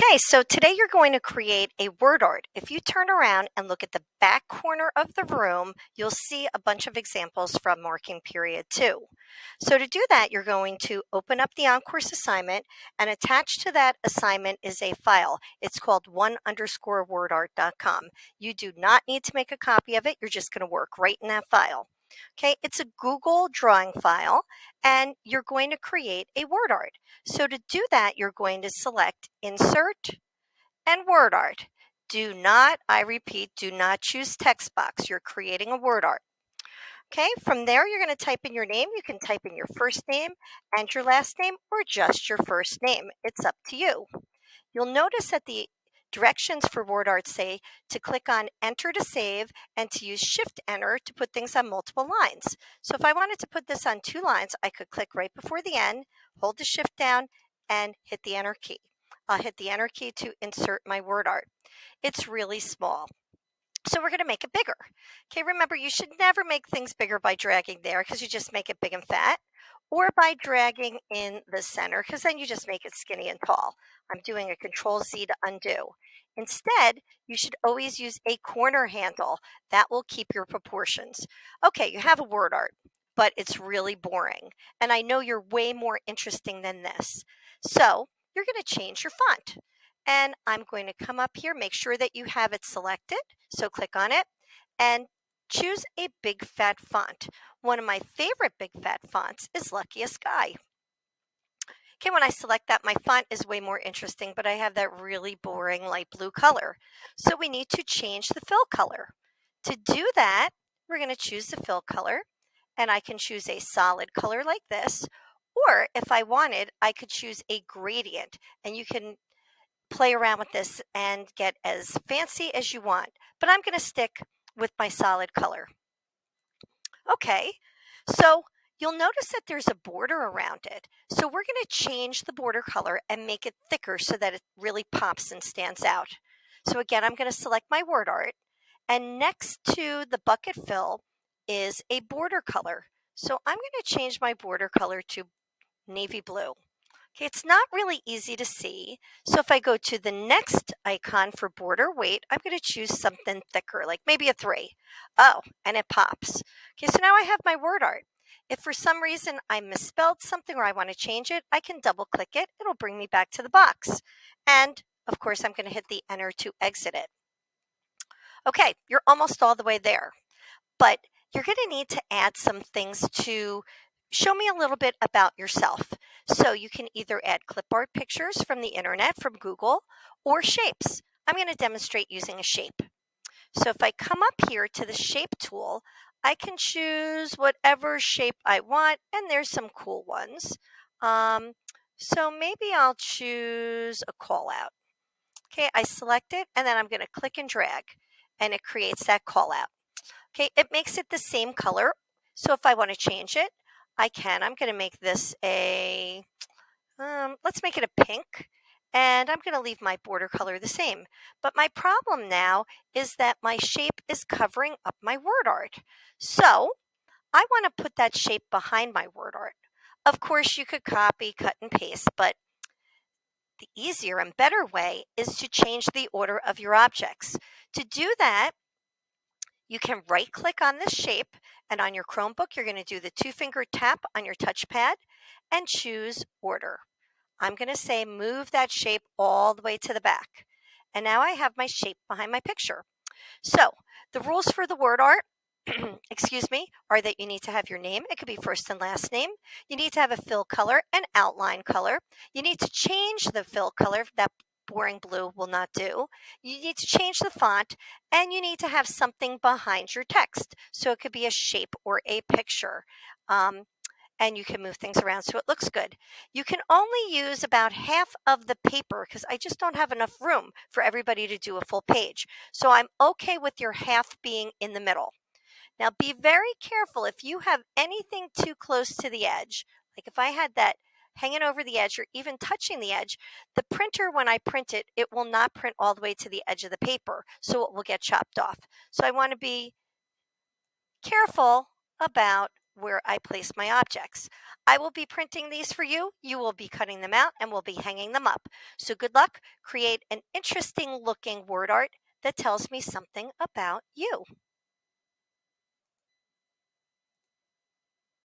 Okay, so today you're going to create a word art. If you turn around and look at the back corner of the room, you'll see a bunch of examples from marking period 2. So to do that, you're going to open up the on-course assignment, and attached to that assignment is a file. It's called one_wordart.com. You do not need to make a copy of it. You're just going to work right in that file. Okay, it's a Google drawing file, and you're going to create a word art. So to do that, you're going to select Insert and Word Art. Do not, I repeat, do not choose text box. You're creating a word art. Okay, from there, you're going to type in your name. You can type in your first name and your last name, or just your first name. It's up to you. You'll notice that the directions for WordArt say to click on Enter to save and to use Shift Enter to put things on multiple lines. So if I wanted to put this on 2 lines, I could click right before the end, hold the Shift down, and hit the Enter key. I'll hit the Enter key to insert my word art. It's really small. So we're going to make it bigger. Okay, remember, you should never make things bigger by dragging there because you just make it big and fat, or by dragging in the center because then you just make it skinny and tall. I'm doing a Control Z to undo. Instead, you should always use a corner handle. That will keep your proportions. Okay, you have a word art, but it's really boring. And I know you're way more interesting than this. So you're going to change your font. And I'm going to come up here, make sure that you have it selected. So click on it and choose a big fat font. One of my favorite big fat fonts is Luckiest Guy. Okay, when I select that, my font is way more interesting, but I have that really boring light blue color. So we need to change the fill color. To do that, we're going to choose the fill color, and I can choose a solid color like this, or if I wanted, I could choose a gradient, and you can play around with this and get as fancy as you want, but I'm going to stick with my solid color. Okay, so you'll notice that there's a border around it. So we're going to change the border color and make it thicker so that it really pops and stands out. So again, I'm going to select my word art, and next to the bucket fill is a border color. So I'm going to change my border color to navy blue. Okay, it's not really easy to see. So if I go to the next icon for border weight, I'm going to choose something thicker, like maybe a 3. Oh, and it pops. Okay, so now I have my word art. If for some reason I misspelled something or I want to change it, I can double click it. It'll bring me back to the box. And of course, I'm going to hit the Enter to exit it. Okay, you're almost all the way there. But you're going to need to add some things to show me a little bit about yourself. So you can either add clip art pictures from the internet, from Google, or shapes. I'm going to demonstrate using a shape. So if I come up here to the shape tool, I can choose whatever shape I want, and there's some cool ones. So maybe I'll choose a call out. Okay, I select it, and then I'm going to click and drag, and it creates that call out. Okay, it makes it the same color. So if I want to change it, I can. I'm going to make this a, let's make it a pink. And I'm going to leave my border color the same. But my problem now is that my shape is covering up my word art. So I want to put that shape behind my word art. Of course, you could copy, cut, and paste, but the easier and better way is to change the order of your objects. To do that, you can right click on this shape, and on your Chromebook, you're going to do the 2-finger tap on your touchpad and choose Order. I'm going to say move that shape all the way to the back. And now I have my shape behind my picture. So the rules for the word art, excuse me, are that you need to have your name. It could be first and last name. You need to have a fill color and outline color. You need to change the fill color. That boring blue will not do. You need to change the font, and you need to have something behind your text. So it could be a shape or a picture. And you can move things around so it looks good. You can only use about half of the paper because I just don't have enough room for everybody to do a full page. So I'm okay with your half being in the middle. Now be very careful if you have anything too close to the edge. Like if I had that hanging over the edge or even touching the edge, the printer, when I print it, it will not print all the way to the edge of the paper. So it will get chopped off. So I want to be careful about where I place my objects. I will be printing these for you. You will be cutting them out and we'll be hanging them up. So good luck. Create an interesting looking word art that tells me something about you.